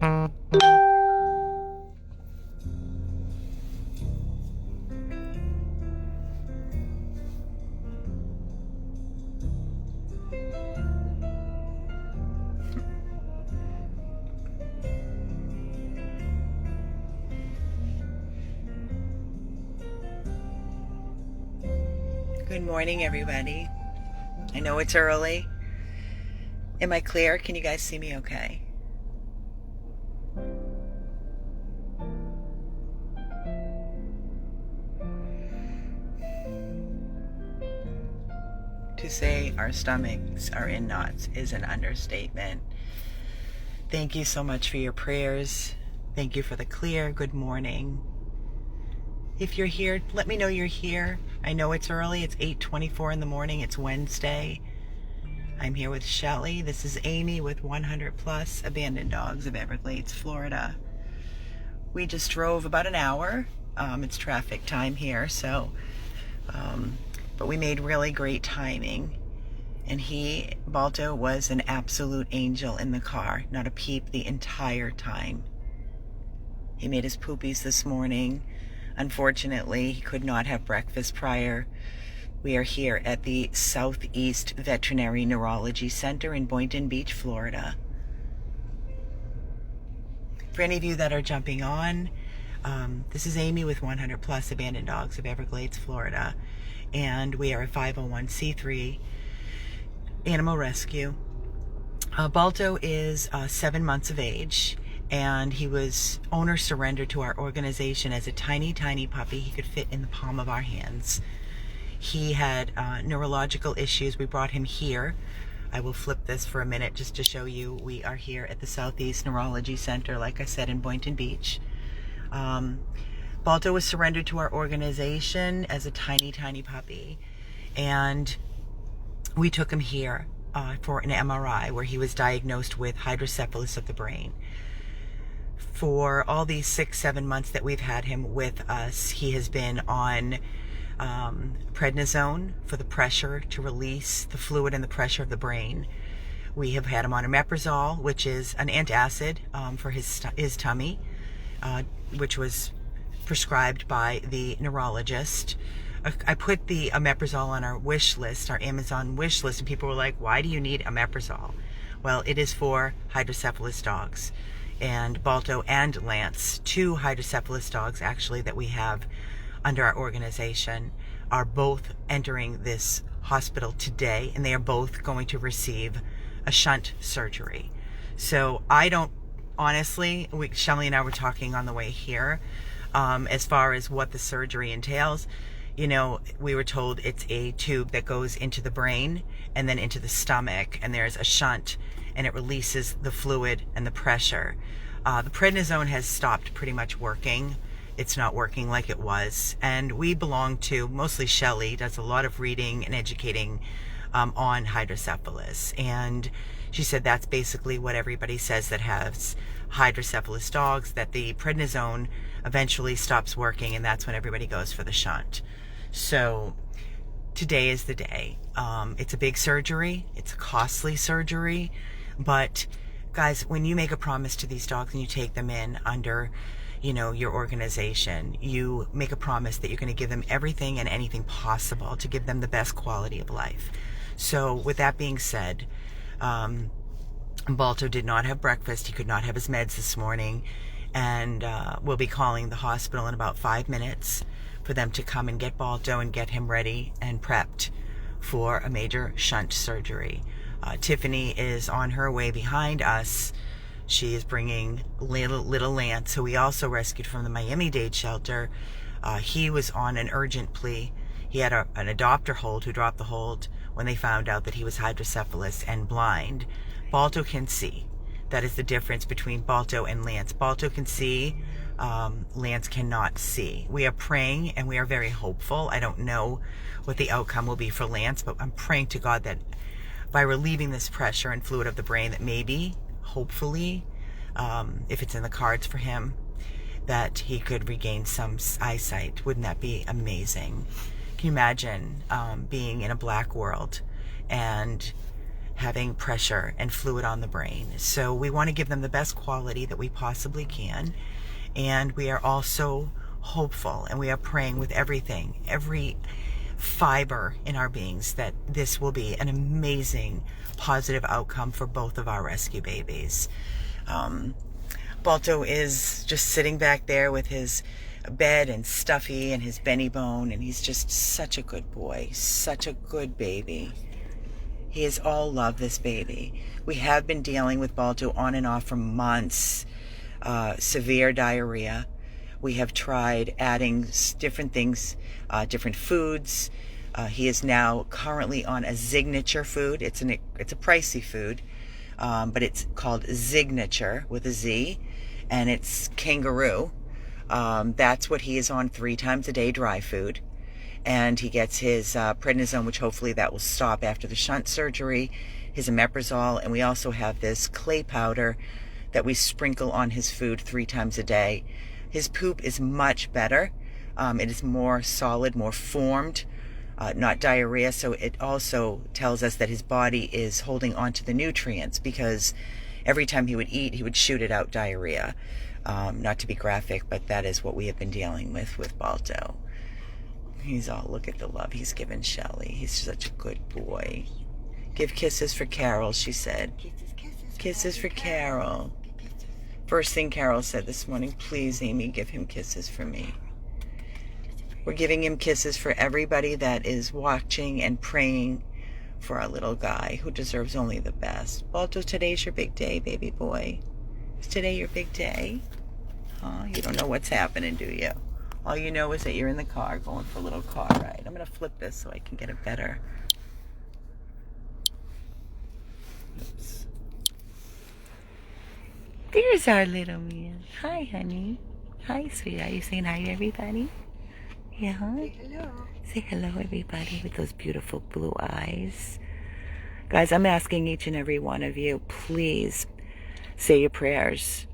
Good morning, everybody. I know it's early. Am I clear? Can you guys see me okay? To say our stomachs are in knots is an understatement. Thank you so much for your prayers. Thank you for the clear. Good morning. If you're here, let me know you're here. I know it's early. It's 8:24 in the morning. It's Wednesday. I'm here with Shelly. This is Amy with 100 Plus Abandoned Dogs of Everglades, Florida. We just drove about an hour. It's traffic time here, but we made really great timing. And Balto, was an absolute angel in the car. Not a peep the entire time. He made his poopies this morning. Unfortunately, he could not have breakfast prior. We are here at the Southeast Veterinary Neurology Center in Boynton Beach, Florida. For any of you that are jumping on, this is Amy with 100 Plus Abandoned Dogs of Everglades, Florida. And we are a 501c3 animal rescue. Balto is 7 months of age. And owner surrendered to our organization as a tiny, tiny puppy. He could fit in the palm of our hands. He had neurological issues. We brought him here. I will flip this for a minute just to show you. We are here at the Southeast Neurology Center, like I said, in Boynton Beach. Balto was surrendered to our organization as a tiny, tiny puppy. And we took him here for an MRI where he was diagnosed with hydrocephalus of the brain. For all these 6-7 months that we've had him with us, he has been on prednisone for the pressure to release the fluid and the pressure of the brain. We have had him on omeprazole, which is an antacid for his tummy, which was prescribed by the neurologist. I put the omeprazole on our wish list, our Amazon wish list, and people were like, why do you need omeprazole? Well, it is for hydrocephalus dogs. And Balto and Lance, 2 hydrocephalus dogs actually that we have under our organization, are both entering this hospital today, and they are both going to receive a shunt surgery. So I don't, honestly, Shelly and I were talking on the way here, as far as what the surgery entails. You know, we were told it's a tube that goes into the brain and then into the stomach, and there's a shunt, and it releases the fluid and the pressure. The prednisone has stopped pretty much working. It's not working like it was. And we belong to, mostly Shelly, does a lot of reading and educating on hydrocephalus. And she said that's basically what everybody says that has hydrocephalus dogs, that the prednisone eventually stops working, and that's when everybody goes for the shunt. So today is the day. It's a big surgery. It's a costly surgery. But guys, when you make a promise to these dogs and you take them in under, your organization, you make a promise that you're going to give them everything and anything possible to give them the best quality of life. So with that being said, Balto did not have breakfast. He could not have his meds this morning. And we'll be calling the hospital in about 5 minutes for them to come and get Balto and get him ready and prepped for a major shunt surgery. Tiffany is on her way behind us. She is bringing little Lance, who we also rescued from the Miami-Dade shelter. He was on an urgent plea. He had an adopter hold who dropped the hold when they found out that he was hydrocephalus and blind. Balto can see. That is the difference between Balto and Lance. Balto can see, Lance cannot see. We are praying and we are very hopeful. I don't know what the outcome will be for Lance, but I'm praying to God that by relieving this pressure and fluid of the brain, that maybe, hopefully, if it's in the cards for him, that he could regain some eyesight. Wouldn't that be amazing? Can you imagine being in a black world and having pressure and fluid on the brain. So we want to give them the best quality that we possibly can. And we are also hopeful, and we are praying with everything, every fiber in our beings, that this will be an amazing positive outcome for both of our rescue babies. Balto is just sitting back there with his bed and Stuffy and his Benny Bone, and he's just such a good boy, such a good baby. He is all love, this baby. We have been dealing with Balto on and off for months. Severe diarrhea. We have tried adding different things, different foods. He is now currently on a signature food. It's a pricey food, but it's called Signature with a Z, and it's kangaroo. That's what he is on 3 times a day, dry food. And he gets his prednisone, which hopefully that will stop after the shunt surgery, his omeprazole, and we also have this clay powder that we sprinkle on his food 3 times a day. His poop is much better. It is more solid, more formed, not diarrhea. So it also tells us that his body is holding on to the nutrients, because every time he would eat, he would shoot it out diarrhea. Not to be graphic, but that is what we have been dealing with Balto. He's all, look at the love he's given Shelly. He's such a good boy. Give kisses for Carol, she said. Kisses for Carol. First thing Carol said this morning, please, Amy, give him kisses for me. We're giving him kisses for everybody that is watching and praying for our little guy who deserves only the best. Balto, today's your big day, baby boy. Is today your big day? Oh, you don't know what's happening, do you? All you know is that you're in the car going for a little car ride. I'm going to flip this so I can get it better. Oops. There's our little man. Hi, honey. Hi, sweetie. Are you saying hi to everybody? Yeah? Say hello. Say hello, everybody, with those beautiful blue eyes. Guys, I'm asking each and every one of you, please say your prayers.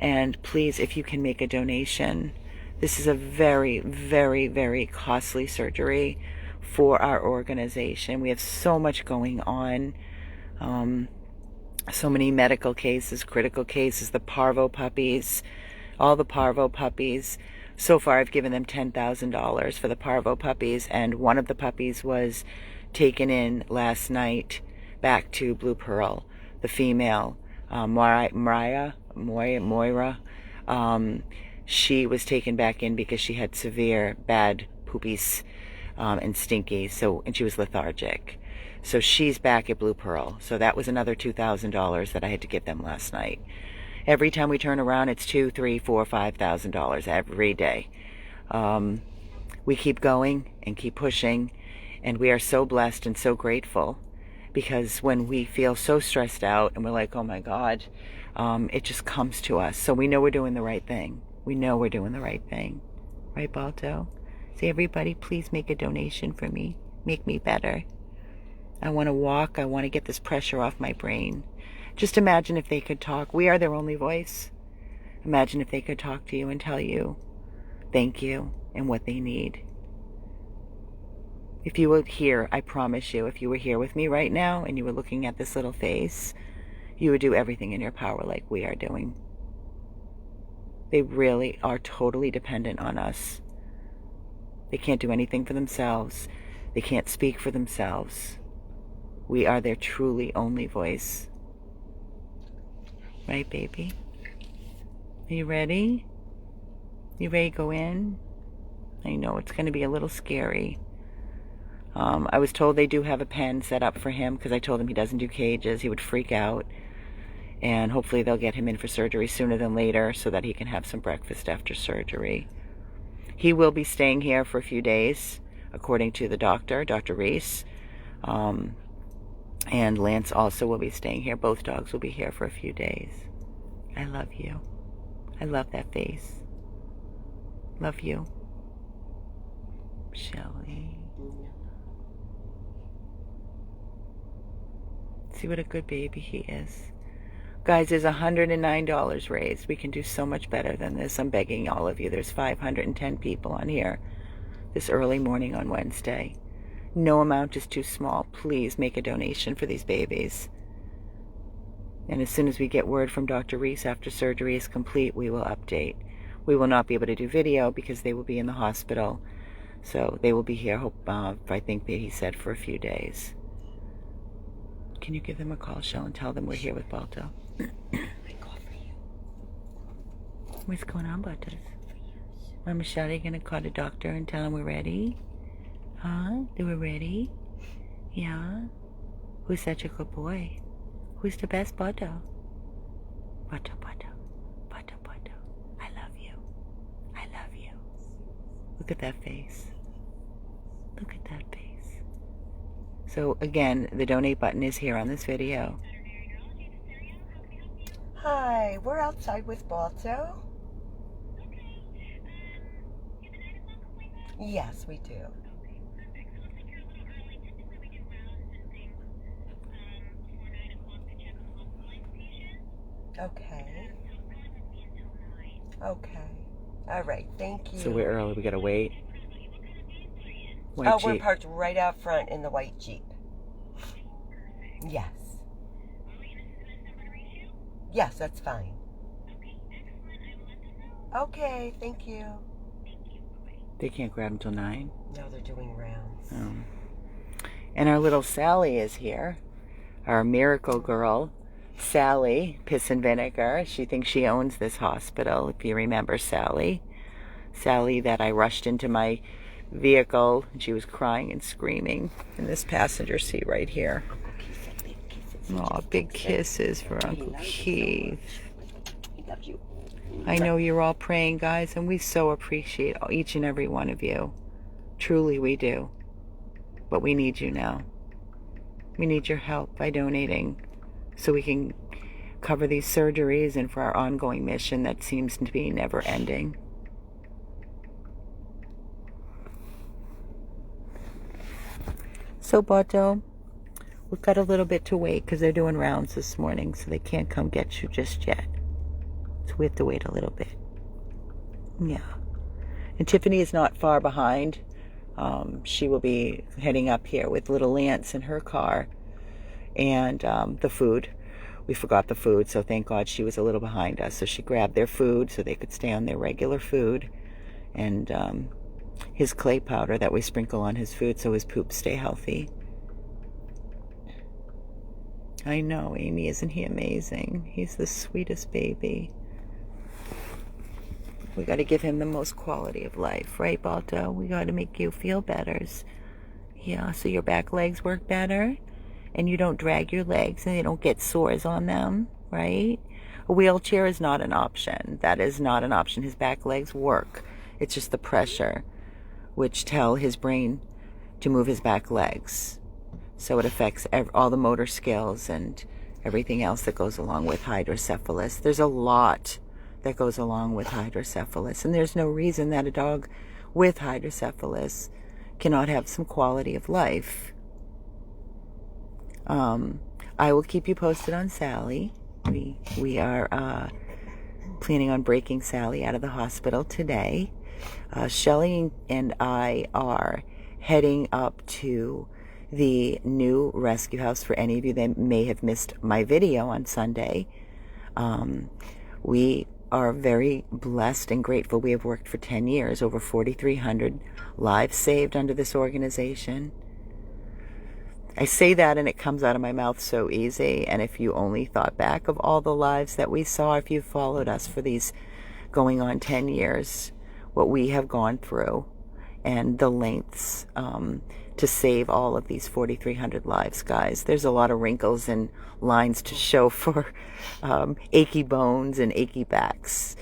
And please, if you can make a donation. This is a very, very, very costly surgery for our organization. We have so much going on. So many medical cases, critical cases, the parvo puppies, all the parvo puppies. So far, I've given them $10,000 for the parvo puppies, and one of the puppies was taken in last night back to Blue Pearl, the female, Moira. She was taken back in because she had severe bad poopies and stinkies, and she was lethargic. So she's back at Blue Pearl. So that was another $2,000 that I had to give them last night. Every time we turn around, it's $2,000, $3,000, $4,000, $5,000 every day. We keep going and keep pushing, and we are so blessed and so grateful, because when we feel so stressed out and we're like, oh my God, it just comes to us. So we know we're doing the right thing. We know we're doing the right thing. Right, Balto? Say, everybody, please make a donation for me. Make me better. I want to walk. I want to get this pressure off my brain. Just imagine if they could talk. We are their only voice. Imagine if they could talk to you and tell you thank you and what they need. If you were here, I promise you, if you were here with me right now and you were looking at this little face, you would do everything in your power like we are doing. They really are totally dependent on us. They can't do anything for themselves. They can't speak for themselves. We are their truly only voice. Right, baby? Are you ready? You ready to go in? I know it's going to be a little scary. I was told they do have a pen set up for him, because I told him he doesn't do cages. He would freak out. And hopefully they'll get him in for surgery sooner than later so that he can have some breakfast after surgery. He will be staying here for a few days, according to the doctor, Dr. Reese. And Lance also will be staying here. Both dogs will be here for a few days. I love you. I love that face. Love you. Shelly. See what a good baby he is. Guys, there's $109 raised. We can do so much better than this. I'm begging all of you. There's 510 people on here this early morning on Wednesday. No amount is too small. Please make a donation for these babies. And as soon as we get word from Dr. Reese after surgery is complete, we will update. We will not be able to do video because they will be in the hospital. So they will be here, I think that he said, for a few days. Can you give them a call, Shell, and tell them we're here with Balto? I call for you. What's going on, Balto? Mama Shadi gonna call the doctor and tell him we're ready? Huh? That we're ready? Yeah? Who's such a good boy? Who's the best, Balto? Balto, Balto. Balto, Balto. I love you. I love you. Look at that face. Look at that face. So again, the donate button is here on this video. Hi, we're outside with Balto. Yes, we do. Okay. Okay. All right. Thank you. So we're early. We gotta wait. White Jeep. We're parked right out front in the white Jeep. Yes. Yes, that's fine. Okay. Thank you. They can't grab until 9? No, they're doing rounds. And our little Sally is here. Our miracle girl. Sally, Piss and Vinegar. She thinks she owns this hospital, if you remember Sally. Sally that I rushed into my vehicle, and she was crying and screaming in this passenger seat right here. Oh, big kisses for Uncle Keith. He loves you. I know you're all praying, guys, and we so appreciate each and every one of you. Truly, we do. But we need you now. We need your help by donating, so we can cover these surgeries and for our ongoing mission that seems to be never ending. So, Balto, we've got a little bit to wait because they're doing rounds this morning, so they can't come get you just yet. So we have to wait a little bit. Yeah. And Tiffany is not far behind. She will be heading up here with little Lance in her car. And the food. We forgot the food, so thank God she was a little behind us. So she grabbed their food so they could stay on their regular food. And his clay powder that we sprinkle on his food so his poops stay healthy. I know, Amy, isn't he amazing? He's the sweetest baby. We got to give him the most quality of life, right, Balto? We got to make you feel better. Yeah, so your back legs work better? And you don't drag your legs and they don't get sores on them, right? A wheelchair is not an option. That is not an option. His back legs work. It's just the pressure, which tell his brain to move his back legs. So it affects all the motor skills and everything else that goes along with hydrocephalus. There's a lot that goes along with hydrocephalus, and there's no reason that a dog with hydrocephalus cannot have some quality of life. I will keep you posted on Sally. We are planning on breaking Sally out of the hospital today. Shelly and I are heading up to the new rescue house. For any of you that may have missed my video on Sunday, we are very blessed and grateful. We have worked for 10 years, over 4,300 lives saved under this organization. I say that and it comes out of my mouth so easy. And if you only thought back of all the lives that we saw, if you followed us for these going on 10 years, what we have gone through and the lengths to save all of these 4,300 lives, guys. There's a lot of wrinkles and lines to show for achy bones and achy backs,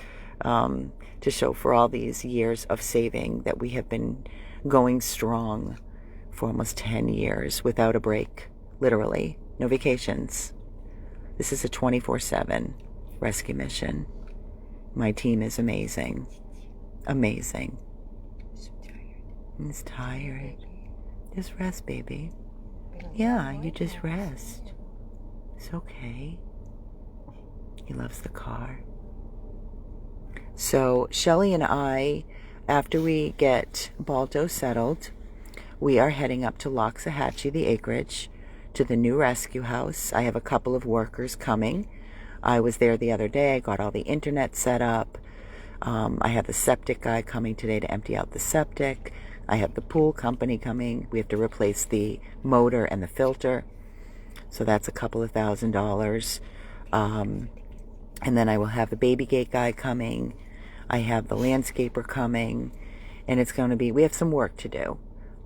to show for all these years of saving that we have been going strong for almost 10 years without a break, literally, no vacations. This is a 24/7 rescue mission. My team is amazing. Amazing. He's tired. Just rest, baby. Yeah, you just rest. It's okay. He loves the car. So Shelly and I, after we get Balto settled, we are heading up to Loxahatchee, the acreage, to the new rescue house. I have a couple of workers coming. I was there the other day. I got all the internet set up. I have the septic guy coming today to empty out the septic. I have the pool company coming. We have to replace the motor and the filter. So that's a couple of $1,000s. And then I will have the baby gate guy coming. I have the landscaper coming. And it's going to be, we have some work to do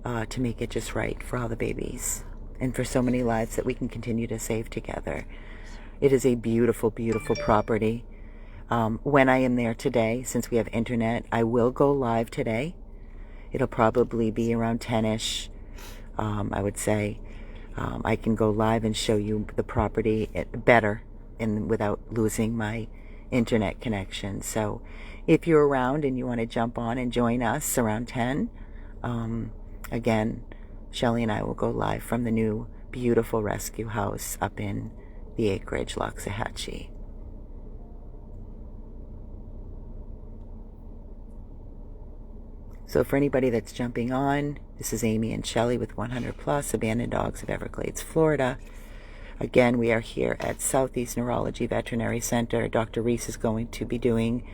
to make it just right for all the babies and for so many lives that we can continue to save together. It is a beautiful, beautiful property. When I am there today, since we have internet, I will go live today. It'll probably be around 10-ish, I would say. I can go live and show you the property better and without losing my internet connection. So if you're around and you want to jump on and join us around 10, again, Shelly and I will go live from the new beautiful rescue house up in the acreage, Loxahatchee. So for anybody that's jumping on, this is Amy and Shelly with 100 Plus Abandoned Dogs of Everglades, Florida. Again, we are here at Southeast Neurology Veterinary Center. Dr. Reese is going to be doing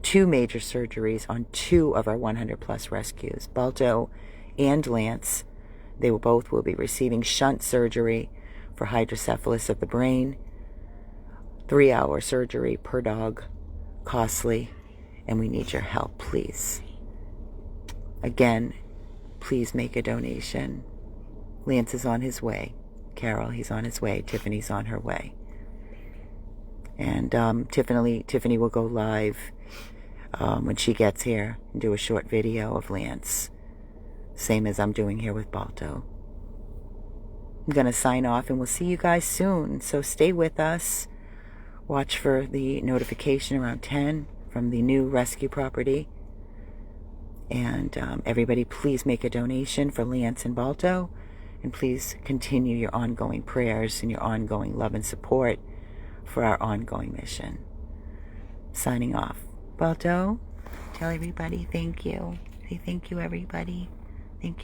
2 major surgeries on 2 of our 100 Plus rescues, Balto and Lance. They both will be receiving shunt surgery for hydrocephalus of the brain. 3-hour surgery per dog, costly, and we need your help, please. Again, please make a donation. Lance is on his way. Carol, he's on his way. Tiffany's on her way. And Tiffany will go live when she gets here and do a short video of Lance, same as I'm doing here with Balto. I'm going to sign off, and we'll see you guys soon. So stay with us. Watch for the notification around 10 from the new rescue property. And everybody, please make a donation for Lance and Balto. And please continue your ongoing prayers and your ongoing love and support for our ongoing mission. Signing off. Balto, tell everybody thank you. Say thank you, everybody. Thank you.